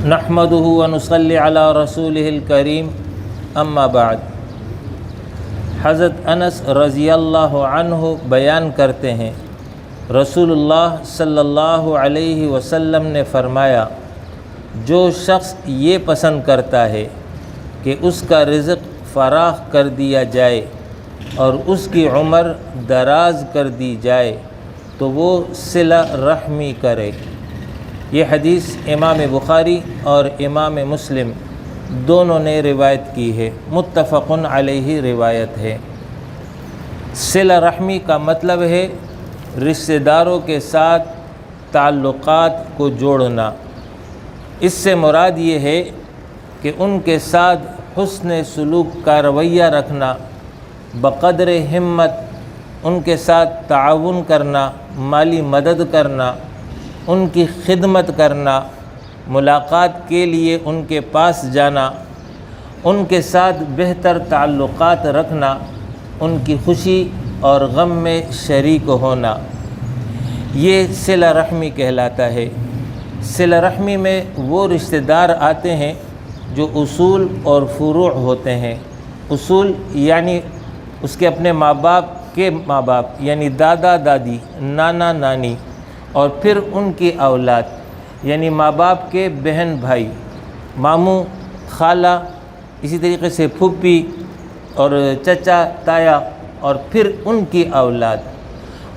نحمده ونصلي على رسوله الكريم اما بعد۔ حضرت انس رضی اللہ عنہ بیان کرتے ہیں، رسول اللہ صلی اللہ علیہ وسلم نے فرمایا، جو شخص یہ پسند کرتا ہے کہ اس کا رزق فراخ کر دیا جائے اور اس کی عمر دراز کر دی جائے تو وہ صلہ رحمی کرے۔ یہ حدیث امام بخاری اور امام مسلم دونوں نے روایت کی ہے، متفق علیہ روایت ہے۔ صلہ رحمی کا مطلب ہے رشتہ داروں کے ساتھ تعلقات کو جوڑنا۔ اس سے مراد یہ ہے کہ ان کے ساتھ حسن سلوک کا رویہ رکھنا، بقدر ہمت ان کے ساتھ تعاون کرنا، مالی مدد کرنا، ان کی خدمت کرنا، ملاقات کے لیے ان کے پاس جانا، ان کے ساتھ بہتر تعلقات رکھنا، ان کی خوشی اور غم میں شریک ہونا، یہ صلہ رحمی کہلاتا ہے۔ صلہ رحمی میں وہ رشتہ دار آتے ہیں جو اصول اور فروع ہوتے ہیں۔ اصول یعنی اس کے اپنے ماں باپ کے ماں باپ، یعنی دادا دادی، نانا نانی، اور پھر ان کی اولاد یعنی ماں باپ کے بہن بھائی، ماموں خالہ، اسی طریقے سے پھوپھی اور چچا تایا، اور پھر ان کی اولاد،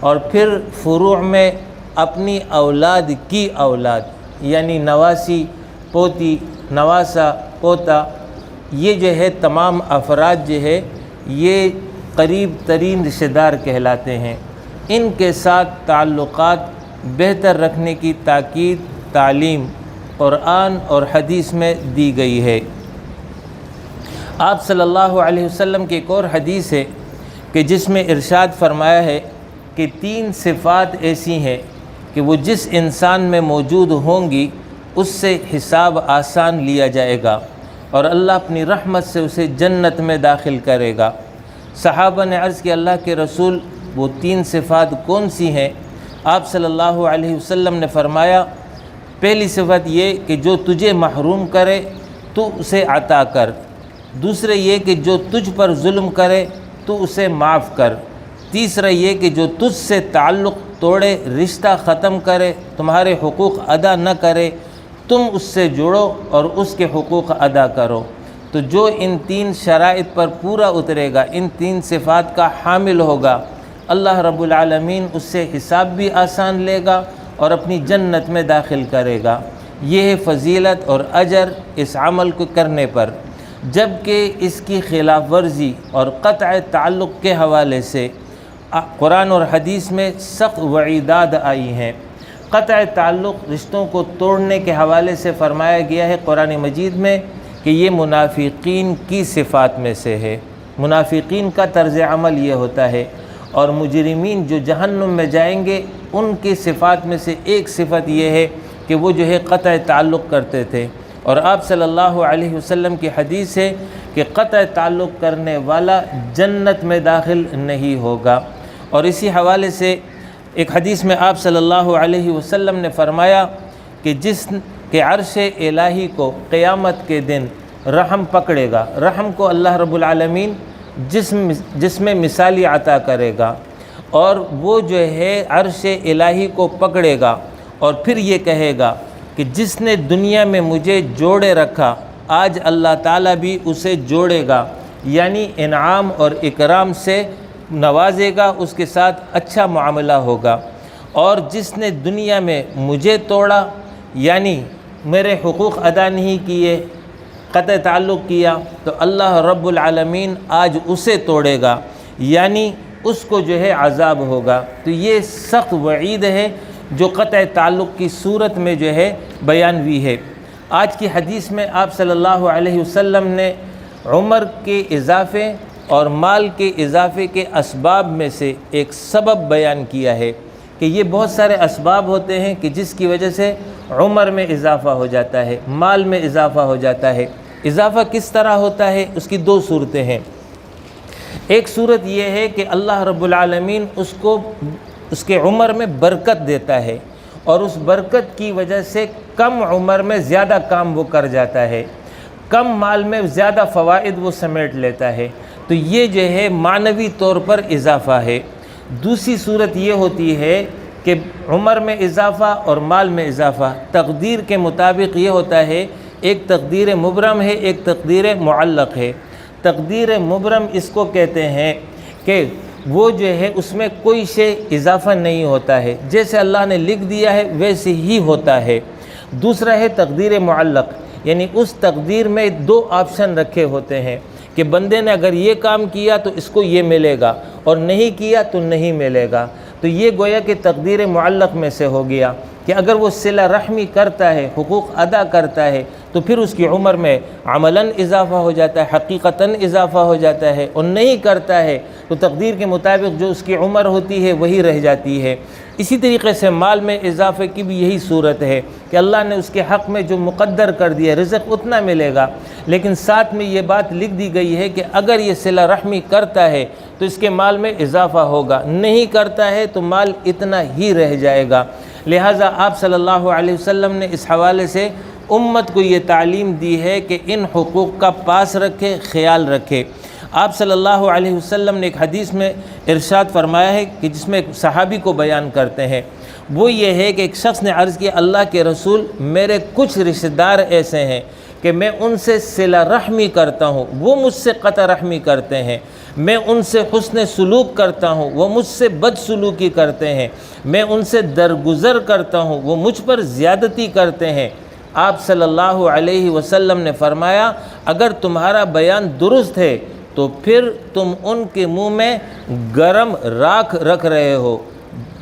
اور پھر فروع میں اپنی اولاد کی اولاد یعنی نواسی، پوتی، نواسا، پوتا، یہ جو ہے تمام افراد جو ہے یہ قریب ترین رشتہ دار کہلاتے ہیں۔ ان کے ساتھ تعلقات بہتر رکھنے کی تاکید تعلیم قرآن اور حدیث میں دی گئی ہے۔ آپ صلی اللہ علیہ وسلم کی ایک اور حدیث ہے کہ جس میں ارشاد فرمایا ہے کہ 3 صفات ایسی ہیں کہ وہ جس انسان میں موجود ہوں گی اس سے حساب آسان لیا جائے گا اور اللہ اپنی رحمت سے اسے جنت میں داخل کرے گا۔ صحابہ نے عرض کیا، اللہ کے رسول وہ 3 صفات کون سی ہیں؟ آپ صلی اللہ علیہ وسلم نے فرمایا، پہلی صفت یہ کہ جو تجھے محروم کرے تو اسے عطا کر، دوسرے یہ کہ جو تجھ پر ظلم کرے تو اسے معاف کر، تیسرا یہ کہ جو تجھ سے تعلق توڑے، رشتہ ختم کرے، تمہارے حقوق ادا نہ کرے، تم اس سے جڑو اور اس کے حقوق ادا کرو۔ تو جو ان 3 شرائط پر پورا اترے گا، ان 3 صفات کا حامل ہوگا، اللہ رب العالمین اس سے حساب بھی آسان لے گا اور اپنی جنت میں داخل کرے گا۔ یہ ہے فضیلت اور اجر اس عمل کو کرنے پر۔ جبکہ اس کی خلاف ورزی اور قطع تعلق کے حوالے سے قرآن اور حدیث میں سخت وعیدات آئی ہیں۔ قطع تعلق رشتوں کو توڑنے کے حوالے سے فرمایا گیا ہے قرآن مجید میں کہ یہ منافقین کی صفات میں سے ہے۔ منافقین کا طرز عمل یہ ہوتا ہے، اور مجرمین جو جہنم میں جائیں گے ان کی صفات میں سے ایک صفت یہ ہے کہ وہ جو ہے قطع تعلق کرتے تھے۔ اور آپ صلی اللہ علیہ وسلم کی حدیث ہے کہ قطع تعلق کرنے والا جنت میں داخل نہیں ہوگا۔ اور اسی حوالے سے ایک حدیث میں آپ صلی اللہ علیہ وسلم نے فرمایا کہ جس کے عرش الہی کو قیامت کے دن رحم پکڑے گا، رحم کو اللہ رب العالمین جس میں مثالی عطا کرے گا، اور وہ جو ہے عرش الہی کو پکڑے گا اور پھر یہ کہے گا کہ جس نے دنیا میں مجھے جوڑے رکھا آج اللہ تعالیٰ بھی اسے جوڑے گا، یعنی انعام اور اکرام سے نوازے گا، اس کے ساتھ اچھا معاملہ ہوگا۔ اور جس نے دنیا میں مجھے توڑا یعنی میرے حقوق ادا نہیں کیے، قطع تعلق کیا، تو اللہ رب العالمین آج اسے توڑے گا، یعنی اس کو جو ہے عذاب ہوگا۔ تو یہ سخت وعید ہے جو قطع تعلق کی صورت میں جو ہے بیان ہوئی ہے۔ آج کی حدیث میں آپ صلی اللہ علیہ وسلم نے عمر کے اضافے اور مال کے اضافے کے اسباب میں سے ایک سبب بیان کیا ہے کہ یہ بہت سارے اسباب ہوتے ہیں کہ جس کی وجہ سے عمر میں اضافہ ہو جاتا ہے، مال میں اضافہ ہو جاتا ہے۔ اضافہ کس طرح ہوتا ہے؟ اس کی 2 صورتیں ہیں۔ ایک صورت یہ ہے کہ اللہ رب العالمین اس کو اس کے عمر میں برکت دیتا ہے، اور اس برکت کی وجہ سے کم عمر میں زیادہ کام وہ کر جاتا ہے، کم مال میں زیادہ فوائد وہ سمیٹ لیتا ہے۔ تو یہ جو ہے معنوی طور پر اضافہ ہے۔ دوسری صورت یہ ہوتی ہے کہ عمر میں اضافہ اور مال میں اضافہ تقدیر کے مطابق یہ ہوتا ہے، ایک تقدیر مبرم ہے، ایک تقدیر معلق ہے۔ تقدیر مبرم اس کو کہتے ہیں کہ وہ جو ہے اس میں کوئی شے اضافہ نہیں ہوتا ہے، جیسے اللہ نے لکھ دیا ہے ویسے ہی ہوتا ہے۔ دوسرا ہے تقدیر معلق، یعنی اس تقدیر میں دو آپشن رکھے ہوتے ہیں کہ بندے نے اگر یہ کام کیا تو اس کو یہ ملے گا، اور نہیں کیا تو نہیں ملے گا۔ تو یہ گویا کہ تقدیر معلق میں سے ہو گیا کہ اگر وہ صلہ رحمی کرتا ہے، حقوق ادا کرتا ہے، تو پھر اس کی عمر میں عملاً اضافہ ہو جاتا ہے، حقیقتاً اضافہ ہو جاتا ہے، اور نہیں کرتا ہے تو تقدیر کے مطابق جو اس کی عمر ہوتی ہے وہی رہ جاتی ہے۔ اسی طریقے سے مال میں اضافے کی بھی یہی صورت ہے کہ اللہ نے اس کے حق میں جو مقدر کر دیا، رزق اتنا ملے گا، لیکن ساتھ میں یہ بات لکھ دی گئی ہے کہ اگر یہ صلہ رحمی کرتا ہے تو اس کے مال میں اضافہ ہوگا، نہیں کرتا ہے تو مال اتنا ہی رہ جائے گا۔ لہٰذا آپ صلی اللہ علیہ وسلم نے اس حوالے سے امت کو یہ تعلیم دی ہے کہ ان حقوق کا پاس رکھے، خیال رکھے۔ آپ صلی اللہ علیہ وسلم نے ایک حدیث میں ارشاد فرمایا ہے کہ جس میں ایک صحابی کو بیان کرتے ہیں، وہ یہ ہے کہ ایک شخص نے عرض کیا، اللہ کے رسول، میرے کچھ رشتہ دار ایسے ہیں کہ میں ان سے صلہ رحمی کرتا ہوں، وہ مجھ سے قطع رحمی کرتے ہیں، میں ان سے حسن سلوک کرتا ہوں، وہ مجھ سے بد سلوکی کرتے ہیں، میں ان سے درگزر کرتا ہوں، وہ مجھ پر زیادتی کرتے ہیں۔ آپ صلی اللہ علیہ وسلم نے فرمایا، اگر تمہارا بیان درست ہے تو پھر تم ان کے منہ میں گرم راکھ رکھ رہے ہو،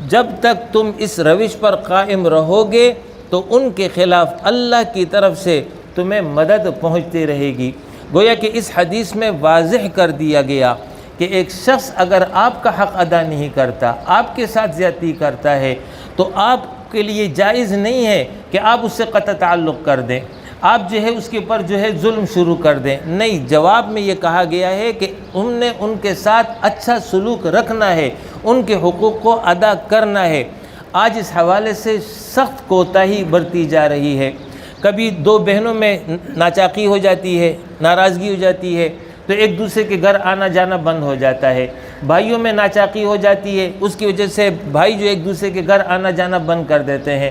جب تک تم اس روش پر قائم رہو گے تو ان کے خلاف اللہ کی طرف سے تمہیں مدد پہنچتی رہے گی۔ گویا کہ اس حدیث میں واضح کر دیا گیا کہ ایک شخص اگر آپ کا حق ادا نہیں کرتا، آپ کے ساتھ زیادتی کرتا ہے، تو آپ کے لیے جائز نہیں ہے کہ آپ اس سے قطع تعلق کر دیں، آپ جو ہے اس کے اوپر جو ہے ظلم شروع کر دیں۔ نہیں، جواب میں یہ کہا گیا ہے کہ ہم نے ان کے ساتھ اچھا سلوک رکھنا ہے، ان کے حقوق کو ادا کرنا ہے۔ آج اس حوالے سے سخت کوتاہی برتی جا رہی ہے۔ کبھی دو بہنوں میں ناچاقی ہو جاتی ہے، ناراضگی ہو جاتی ہے، تو ایک دوسرے کے گھر آنا جانا بند ہو جاتا ہے۔ بھائیوں میں ناچاقی ہو جاتی ہے، اس کی وجہ سے بھائی جو ایک دوسرے کے گھر آنا جانا بند کر دیتے ہیں۔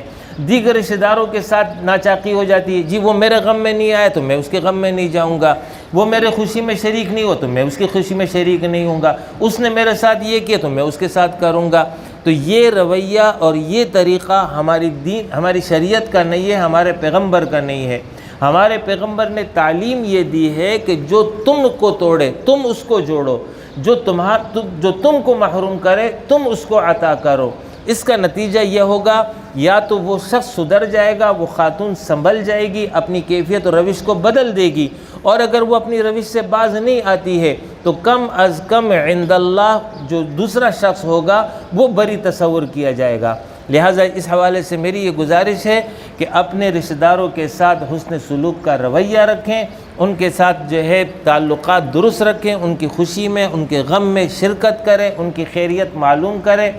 دیگر رشتہ داروں کے ساتھ ناچاقی ہو جاتی ہے، جی وہ میرے غم میں نہیں آیا تو میں اس کے غم میں نہیں جاؤں گا، وہ میرے خوشی میں شریک نہیں ہو تو میں اس کی خوشی میں شریک نہیں ہوں گا، اس نے میرے ساتھ یہ کیا تو میں اس کے ساتھ کروں گا۔ تو یہ رویہ اور یہ طریقہ ہماری شریعت کا نہیں ہے، ہمارے پیغمبر کا نہیں ہے۔ ہمارے پیغمبر نے تعلیم یہ دی ہے کہ جو تم کو توڑے تم اس کو جوڑو، جو تم کو محروم کرے تم اس کو عطا کرو۔ اس کا نتیجہ یہ ہوگا، یا تو وہ شخص سدھر جائے گا، وہ خاتون سنبھل جائے گی، اپنی کیفیت اور روش کو بدل دے گی، اور اگر وہ اپنی روش سے باز نہیں آتی ہے تو کم از کم عند اللہ جو دوسرا شخص ہوگا وہ بری تصور کیا جائے گا۔ لہٰذا اس حوالے سے میری یہ گزارش ہے کہ اپنے رشتہ داروں کے ساتھ حسن سلوک کا رویہ رکھیں، ان کے ساتھ جو ہے تعلقات درست رکھیں، ان کی خوشی میں ان کے غم میں شرکت کریں، ان کی خیریت معلوم کریں۔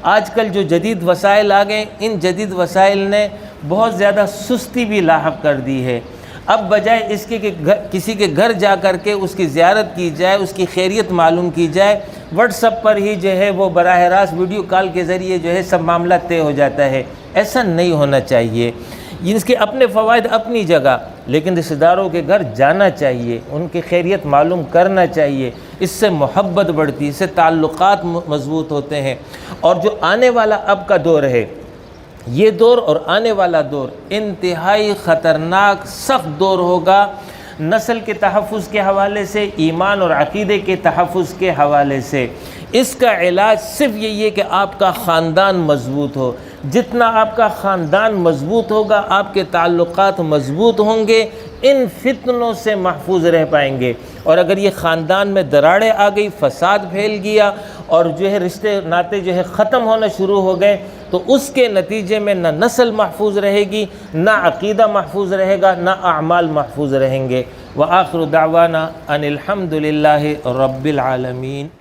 آج کل جو جدید وسائل آ گئے، ان جدید وسائل نے بہت زیادہ سستی بھی لاحق کر دی ہے۔ اب بجائے اس کے کہ کسی کے گھر جا کر کے اس کی زیارت کی جائے، اس کی خیریت معلوم کی جائے، واٹس ایپ پر ہی جو ہے وہ براہ راست ویڈیو کال کے ذریعے جو ہے سب معاملہ طے ہو جاتا ہے۔ ایسا نہیں ہونا چاہیے۔ اس کے اپنے فوائد اپنی جگہ، لیکن رشتہ داروں کے گھر جانا چاہیے، ان کی خیریت معلوم کرنا چاہیے۔ اس سے محبت بڑھتی ہے، اس سے تعلقات مضبوط ہوتے ہیں۔ اور جو آنے والا اب کا دور ہے، یہ دور اور آنے والا دور انتہائی خطرناک سخت دور ہوگا، نسل کے تحفظ کے حوالے سے، ایمان اور عقیدے کے تحفظ کے حوالے سے۔ اس کا علاج صرف یہی ہے کہ آپ کا خاندان مضبوط ہو۔ جتنا آپ کا خاندان مضبوط ہوگا، آپ کے تعلقات مضبوط ہوں گے، ان فتنوں سے محفوظ رہ پائیں گے۔ اور اگر یہ خاندان میں دراڑیں آ گئی، فساد پھیل گیا، اور جو ہے رشتے ناطے جو ہے ختم ہونا شروع ہو گئے، تو اس کے نتیجے میں نہ نسل محفوظ رہے گی، نہ عقیدہ محفوظ رہے گا، نہ اعمال محفوظ رہیں گے۔ وآخر دعوانا ان الحمد للہ رب العالمین۔